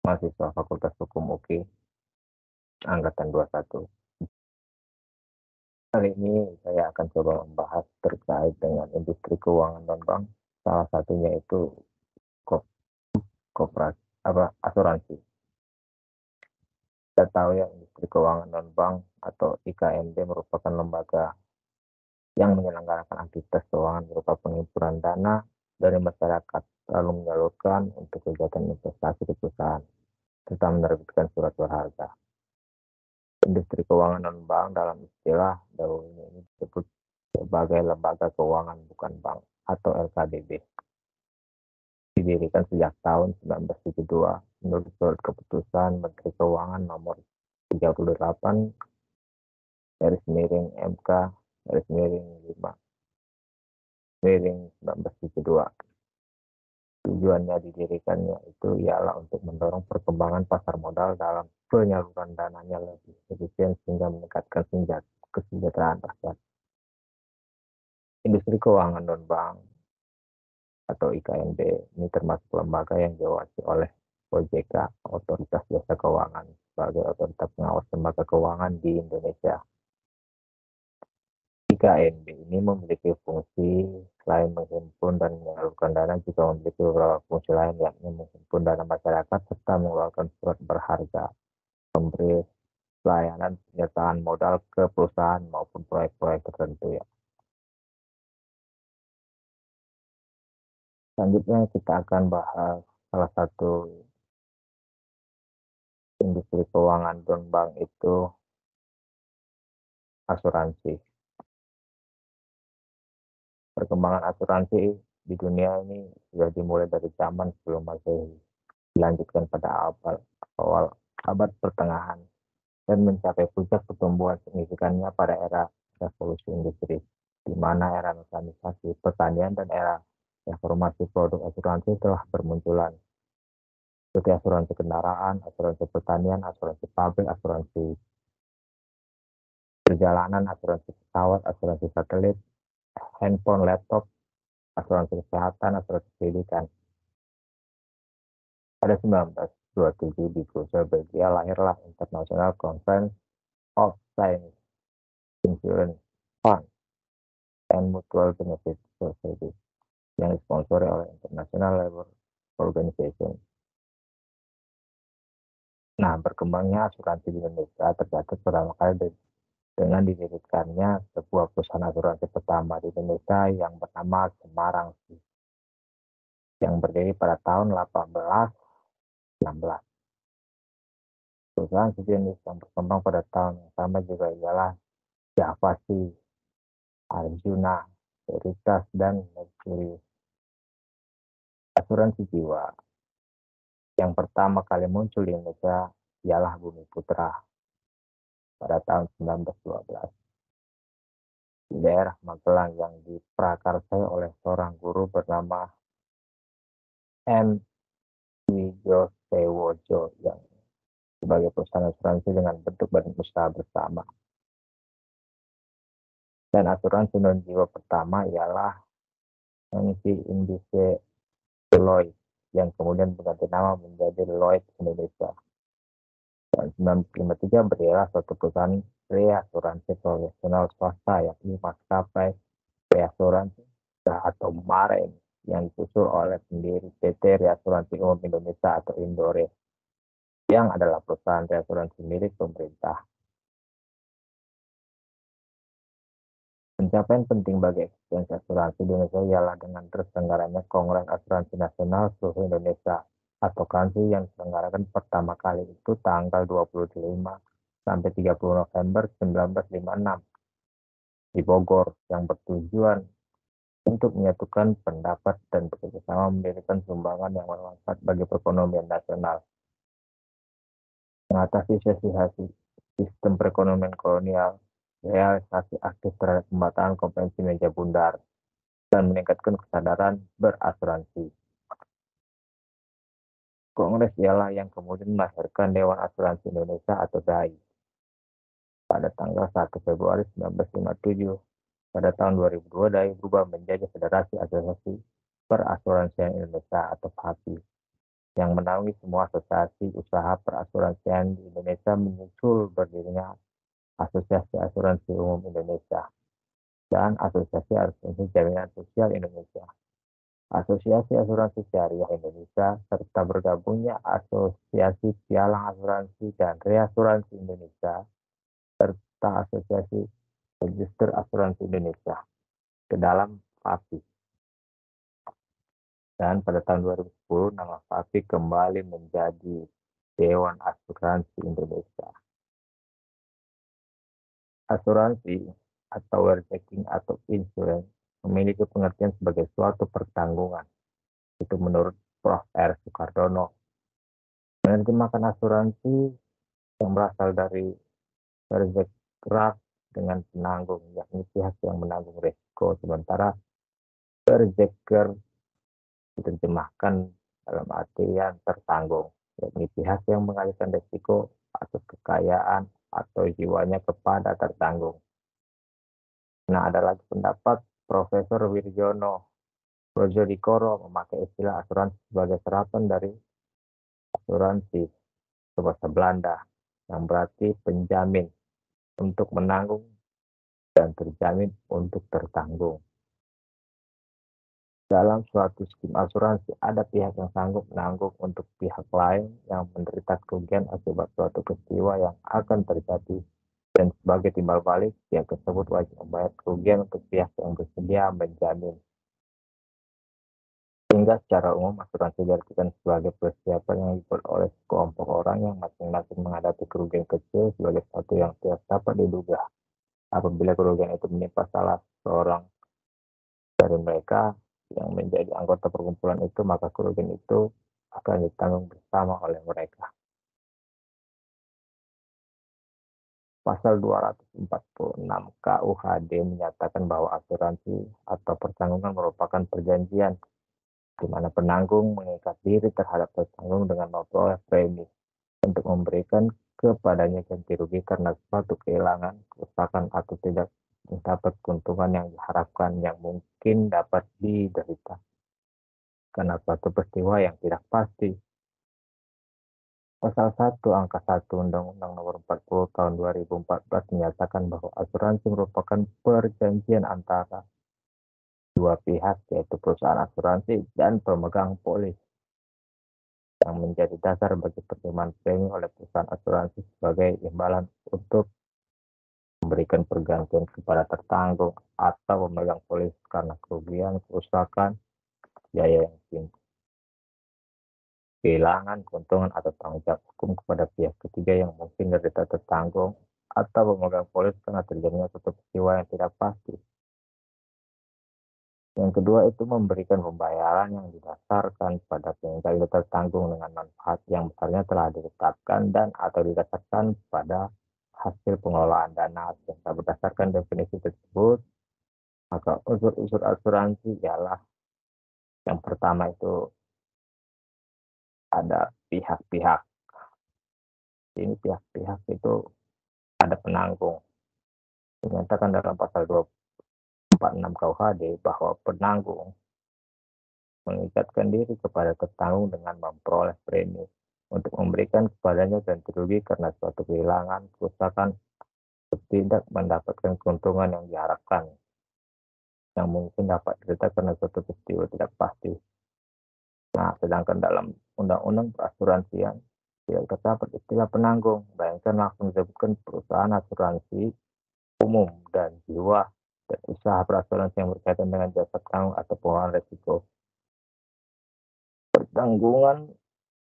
mahasiswa Fakultas Hukum UKI angkatan 21. Kali ini saya akan coba membahas terkait dengan industri keuangan non-bank. Salah satunya itu koperasi asuransi. Kita tahu ya, industri keuangan non-bank atau IKNB merupakan lembaga yang menyelenggarakan aktivitas keuangan berupa pengumpulan dana dari masyarakat, lalu menyalurkan untuk kegiatan investasi di perusahaan, serta menerbitkan surat berharga. Industri keuangan non-bank dalam istilah dahulunya ini disebut sebagai lembaga keuangan bukan bank atau LKDB. Didirikan sejak tahun 1972 menurut surat keputusan Menteri Keuangan nomor 38 MK 5 1972. Tujuannya didirikannya itu ialah untuk mendorong perkembangan pasar modal dalam penyaluran dananya lebih efisien sehingga meningkatkan kesejahteraan rakyat. Industri keuangan non-bank atau IKNB ini termasuk lembaga yang diawasi oleh OJK, Otoritas Jasa Keuangan, sebagai otoritas pengawas lembaga keuangan di Indonesia. IKNB ini memiliki fungsi selain menghimpun dan menyalurkan dana, juga memiliki beberapa fungsi lain, yakni menghimpun dana masyarakat serta mengeluarkan surat berharga, memberi pelayanan penyertaan modal ke perusahaan maupun proyek-proyek tertentu ya. Selanjutnya kita akan bahas salah satu industri keuangan non-bank itu asuransi. Perkembangan asuransi di dunia ini sudah dimulai dari zaman sebelum Masehi, dilanjutkan pada awal abad pertengahan dan mencapai puncak pertumbuhan signifikannya pada era revolusi industri, di mana era mekanisasi pertanian dan era reformasi produk asuransi telah bermunculan, seperti asuransi kendaraan, asuransi pertanian, asuransi pabrik, asuransi perjalanan, asuransi pesawat, asuransi satelit, handphone, laptop, asuransi kesehatan, asuransi pendidikan. Pada 1927 di Brussels, Belgia, lahirlah International Conference of Science Insurance Fund and Mutual Benefit Society yang disponsori oleh International Labour Organization. Nah, berkembangnya asuransi di Indonesia tercatat pertama kali dengan didirikannya sebuah perusahaan asuransi pertama di Indonesia yang bernama Semarang, yang berdiri pada tahun 1816. Perusahaan sejenis yang berkembang pada tahun yang sama juga ialah Javasi, Arjuna, Veritas, dan Mercury. Asuransi jiwa yang pertama kali muncul di Indonesia ialah Bumi Putra pada tahun 1912 di daerah Magelang, yang diprakarsai oleh seorang guru bernama M. Wijosewojo, yang sebagai perusahaan asuransi dengan bentuk badan usaha bersama. Dan asuransi non jiwa pertama ialah Enti Indise Lloyd, yang kemudian berganti nama menjadi Lloyd Indonesia. Tahun 1953 berdirilah suatu perusahaan reasuransi profesional swasta, yakni Maskapai Reasuransi atau MAREN, yang disusul oleh pendiri PT Reasuransi Umum Indonesia atau Indore, yang adalah perusahaan reasuransi milik pemerintah. Pencapaian penting bagi eksistensi asuransi di Indonesia ialah dengan terselenggaranya Kongres Asuransi Nasional seluruh Indonesia atau KANSI, yang diselenggarakan pertama kali itu tanggal 25 sampai 30 November 1956 di Bogor, yang bertujuan untuk menyatukan pendapat dan bekerjasama mendirikan sumbangan yang bermanfaat bagi perekonomian nasional, mengatasi sesi sistem perekonomian kolonial, realisasi aktif terhadap pembataan kompetensi meja bundar, dan meningkatkan kesadaran berasuransi. Kongres ialah yang kemudian melahirkan Dewan Asuransi Indonesia atau DAI pada tanggal 1 Februari 1957. Pada tahun 2002, DAI berubah menjadi Federasi Asosiasi Perasuransian Indonesia atau FAPI. yang menaungi semua asosiasi usaha perasuransian di Indonesia menyusul berdirinya Asosiasi Asuransi Umum Indonesia dan Asosiasi Asuransi Jaminan Sosial Indonesia, Asosiasi Asuransi Syariah Indonesia, serta bergabungnya Asosiasi Pialang Asuransi dan Reasuransi Indonesia, serta Asosiasi Register Asuransi Indonesia ke dalam FAPI. Dan pada tahun 2010, nama FAPI kembali menjadi Dewan Asuransi Indonesia. Asuransi atau caretaking atau insurance memiliki pengertian sebagai suatu pertanggungan. Itu menurut Prof. R. Sukardono. Menerjemahkan asuransi yang berasal dari caretaker dengan penanggung, yakni pihak yang menanggung risiko, sementara caretaker diterjemahkan dalam artian tertanggung, yakni pihak yang mengalihkan risiko atau kekayaan atau jiwanya kepada tertanggung. Nah, ada lagi pendapat Profesor Wirjono Projodikoro memakai istilah asuransi sebagai serapan dari asuransi bahasa Belanda yang berarti penjamin untuk menanggung dan terjamin untuk tertanggung. Dalam suatu skim asuransi, ada pihak yang sanggup menanggung untuk pihak lain yang menderita kerugian akibat suatu peristiwa yang akan terjadi, dan sebagai timbal balik, pihak tersebut wajib membayar kerugian untuk pihak yang bersedia menjamin. Sehingga secara umum asuransi diartikan sebagai persiapan yang dibuat oleh sekelompok orang yang masing-masing menghadapi kerugian kecil sebagai sesuatu yang tidak dapat diduga. Apabila kerugian itu menimpa salah seorang dari mereka yang menjadi anggota perkumpulan itu, maka kerugian itu akan ditanggung bersama oleh mereka. Pasal 246 KUHD menyatakan bahwa asuransi atau pertanggungan merupakan perjanjian di mana penanggung mengikat diri terhadap tertanggung dengan memperoleh premi untuk memberikan kepadanya ganti rugi karena suatu kehilangan, kerusakan, atau tidak mendapat keuntungan yang diharapkan yang mungkin dapat diderita karena suatu peristiwa yang tidak pasti. Pasal 1 Angka 1 Undang-Undang Nomor 40 Tahun 2014 menyatakan bahwa asuransi merupakan perjanjian antara dua pihak, yaitu perusahaan asuransi dan pemegang polis, yang menjadi dasar bagi penerimaan premi oleh perusahaan asuransi sebagai imbalan untuk memberikan pergantian kepada tertanggung atau pemegang polis karena kerugian, kerusakan, biaya yang tinggi, kehilangan, keuntungan, atau tanggung jawab hukum kepada pihak ketiga yang mungkin menderita tertanggung atau pemegang polis karena terjadinya suatu peristiwa yang tidak pasti. Yang kedua itu memberikan pembayaran yang didasarkan pada keingginan tertanggung dengan manfaat yang besarnya telah ditetapkan dan atau didasarkan pada hasil pengelolaan dana. Sehingga berdasarkan definisi tersebut, maka unsur-unsur asuransi ialah yang pertama itu ada pihak-pihak. Ini pihak-pihak itu ada penanggung. Dinyatakan dalam pasal 246 KUHD bahwa penanggung mengikatkan diri kepada tertanggung dengan memperoleh premi untuk memberikan kepadanya ganti rugi karena suatu kehilangan, kerusakan, atau tidak mendapatkan keuntungan yang diharapkan, yang mungkin dapat diderita karena suatu peristiwa tidak pasti. Nah, sedangkan dalam Undang-Undang Perasuransian tidak terdapat istilah penanggung, bayangkan langsung disebutkan perusahaan asuransi umum dan jiwa dan usaha perasuransi yang berkaitan dengan jasa tanggung atau pengelolaan risiko. Pertanggungan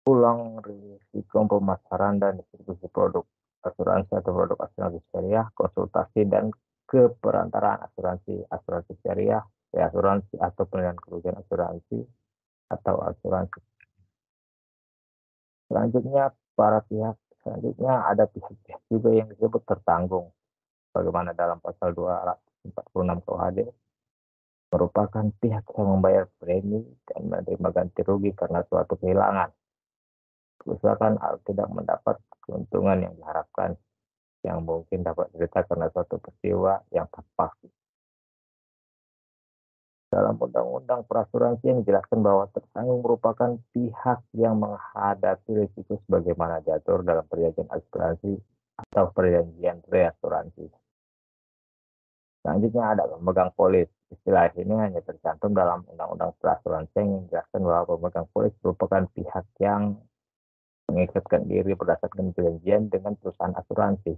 ulang risiko pemasaran dan distribusi produk asuransi atau produk asuransi syariah, konsultasi dan keperantaraan asuransi, asuransi syariah, reasuransi atau penilaian kerugian asuransi atau asuransi. Selanjutnya, ada pihak-pihak juga yang disebut tertanggung. Bagaimana dalam pasal 246 KUHD, merupakan pihak yang membayar premi dan menerima ganti rugi karena suatu kehilangan, kerusakan, atau tidak mendapat keuntungan yang diharapkan, yang mungkin dapat diderita karena suatu peristiwa yang tak pasti. Dalam undang-undang perasuransian dijelaskan bahwa tertanggung merupakan pihak yang menghadapi risiko sebagaimana diatur dalam perjanjian asuransi atau perjanjian reasuransi. Selanjutnya ada pemegang polis. Istilah ini hanya tercantum dalam undang-undang perasuransian yang menjelaskan bahwa pemegang polis merupakan pihak yang mengikatkan diri berdasarkan perjanjian dengan perusahaan asuransi,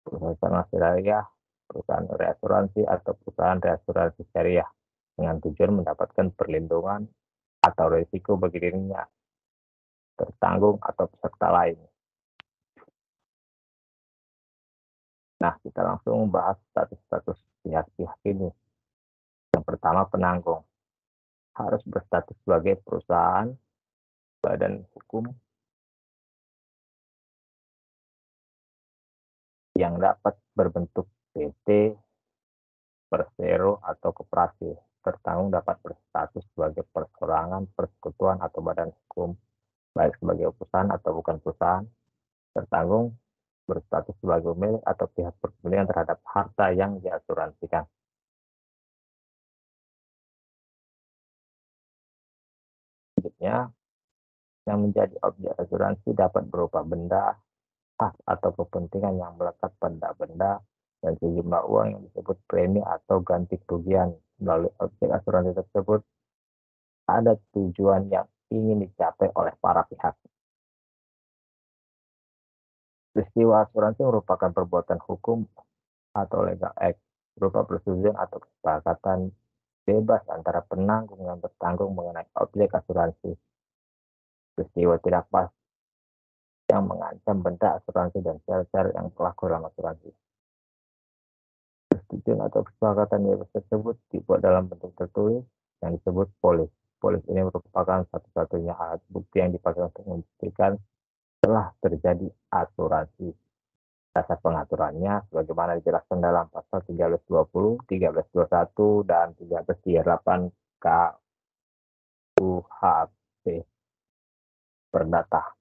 perusahaan syariah, perusahaan reasuransi, atau perusahaan reasuransi syariah dengan tujuan mendapatkan perlindungan atau risiko bagi dirinya, tertanggung, atau peserta lain. Nah, kita langsung membahas status-status pihak-pihak ini. Yang pertama, penanggung. Harus berstatus sebagai perusahaan, badan hukum yang dapat berbentuk PT, persero, atau koperasi. Tertanggung dapat berstatus sebagai perseorangan, persekutuan, atau badan hukum, baik sebagai perusahaan atau bukan perusahaan. Tertanggung berstatus sebagai pemilik atau pihak berkepentingan terhadap harta yang diasuransikan. Selanjutnya, yang menjadi objek asuransi dapat berupa benda, hak atau kepentingan yang melekat pada benda, dan sejumlah uang yang disebut premi atau ganti kerugian. Melalui objek asuransi tersebut, ada tujuan yang ingin dicapai oleh para pihak. Peristiwa asuransi merupakan perbuatan hukum atau legal act, berupa persetujuan atau kesepakatan bebas antara penanggung dan bertanggung mengenai objek asuransi. Peristiwa tidak pas yang mengancam benda asuransi dan syarat-syarat yang berlaku dalam asuransi. Persetujuan atau kesepakatan bebas tersebut dibuat dalam bentuk tertulis yang disebut polis. Polis ini merupakan satu-satunya alat bukti yang dipakai untuk membuktikan telah terjadi asuransi. Dasar pengaturannya sebagaimana dijelaskan dalam pasal 1320, 1321, dan 1338 KUHP Perdata.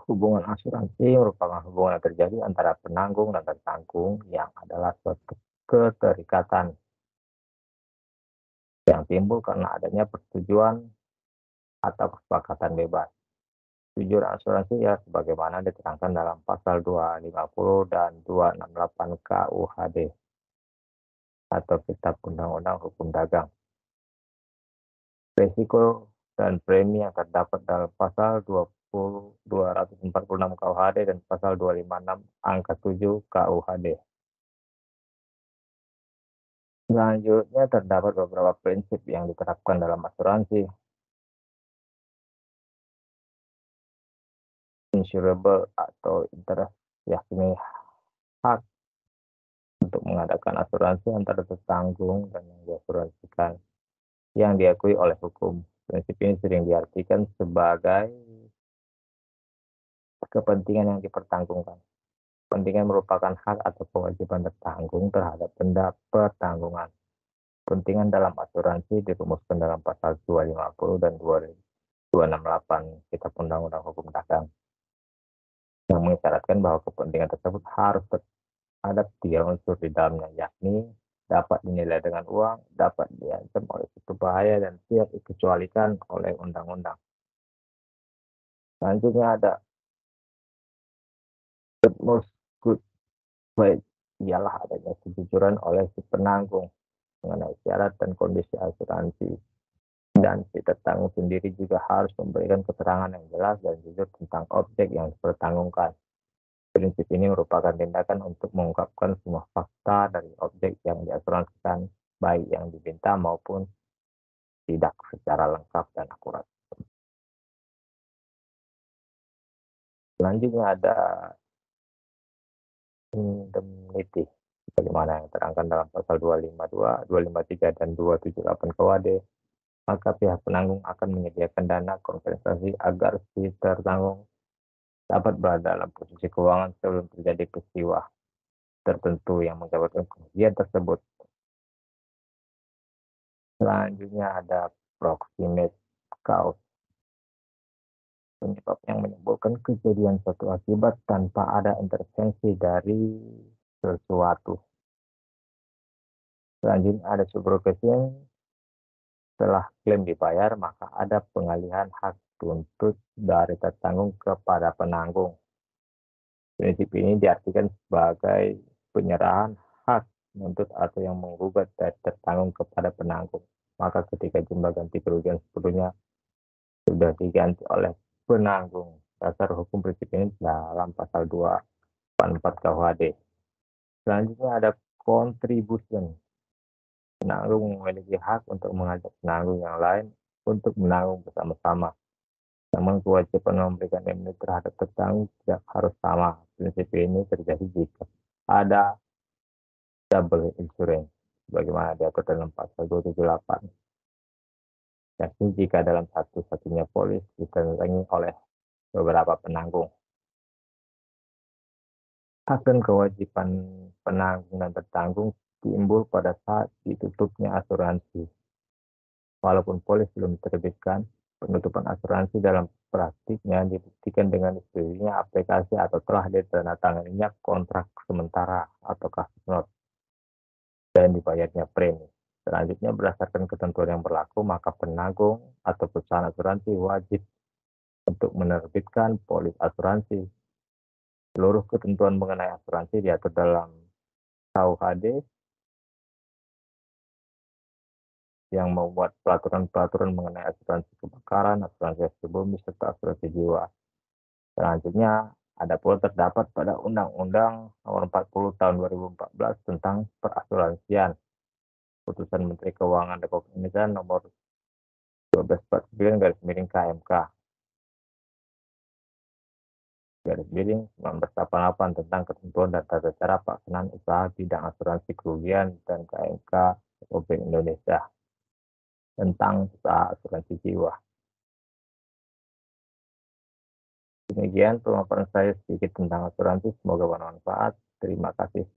Hubungan asuransi merupakan hubungan yang terjadi antara penanggung dan tertanggung yang adalah suatu keterikatan yang timbul karena adanya persetujuan atau kesepakatan bebas. Tujuan asuransi ya sebagaimana diterangkan dalam pasal 250 dan 268 KUHD atau Kitab Undang-Undang Hukum Dagang. Risiko dan premi yang terdapat dalam pasal 246 KUHD dan pasal 256 angka 7 KUHD. Selanjutnya terdapat beberapa prinsip yang diterapkan dalam asuransi. Insurable atau interest, yakni hak untuk mengadakan asuransi antara tertanggung dan yang diasuransikan yang diakui oleh hukum. Prinsip ini sering diartikan sebagai kepentingan yang dipertanggungkan. Kepentingan merupakan hak atau kewajiban tertanggung terhadap benda pertanggungan. Kepentingan dalam asuransi dirumuskan dalam pasal 250 dan 268 Kitab Undang-Undang Hukum Dagang yang mengisyaratkan bahwa kepentingan tersebut harus ada 3 unsur di dalamnya, yakni dapat dinilai dengan uang, dapat diancam oleh suatu bahaya, dan siap dikecualikan oleh undang-undang. Selanjutnya ada utmost good faith, ialah adanya kejujuran oleh si penanggung mengenai syarat dan kondisi asuransi. Dan si tertanggung sendiri juga harus memberikan keterangan yang jelas dan jujur tentang objek yang dipertanggungkan. Prinsip ini merupakan tindakan untuk mengungkapkan semua fakta dari objek yang diasuransikan, baik yang diminta maupun tidak, secara lengkap dan akurat. Selanjutnya ada indemnity, bagaimana yang terangkan dalam pasal 252, 253, dan 278 KUHD. Maka pihak penanggung akan menyediakan dana kompensasi agar si tertanggung dapat berada dalam posisi keuangan sebelum terjadi peristiwa tertentu yang mengakibatkan kerugian tersebut. Selanjutnya ada proximate cause, penyebab yang menimbulkan kejadian suatu akibat tanpa ada intervensi dari sesuatu. Selanjutnya ada subrogation. Setelah klaim dibayar, maka ada pengalihan hak tuntut dari tertanggung kepada penanggung. Prinsip ini diartikan sebagai penyerahan hak menuntut atau yang menggugat dari tertanggung kepada penanggung. Maka ketika jumlah ganti kerugian sebelumnya sudah diganti oleh penanggung. Dasar hukum prinsip ini dalam pasal 284 KUHD. Selanjutnya ada contribution. Penanggung memiliki hak untuk mengajak penanggung yang lain untuk menanggung bersama-sama. Namun kewajiban memberikan immunity terhadap tertanggung tidak harus sama. Prinsip ini terjadi jika ada double insurance, bagaimana diatur dalam pasal 278. Yakni jika dalam satu-satunya polis ditentangi oleh beberapa penanggung. Hak dan kewajiban penanggung dan tertanggung timbul pada saat ditutupnya asuransi. Walaupun polis belum diterbitkan, penutupan asuransi dalam praktiknya dibuktikan dengan disediakannya aplikasi atau telah ditandatanganinya kontrak sementara atau kasus not dan dibayarnya premi. Selanjutnya, berdasarkan ketentuan yang berlaku, maka penanggung atau perusahaan asuransi wajib untuk menerbitkan polis asuransi. Seluruh ketentuan mengenai asuransi diatur dalam KUHD yang membuat peraturan-peraturan mengenai asuransi kebakaran, asuransi bumi, serta asuransi jiwa. Selanjutnya, ada pula terdapat pada Undang-Undang Nomor 40 Tahun 2014 tentang perasuransian. Putusan Menteri Keuangan Republik Indonesia Nomor 1249/KMK /1988 tentang ketentuan dan tata cara pelaksanaan usaha bidang asuransi kerugian dan KMK Republik Indonesia tentang usaha asuransi jiwa. Demikian pemaparan saya sedikit tentang asuransi, semoga bermanfaat. Terima kasih.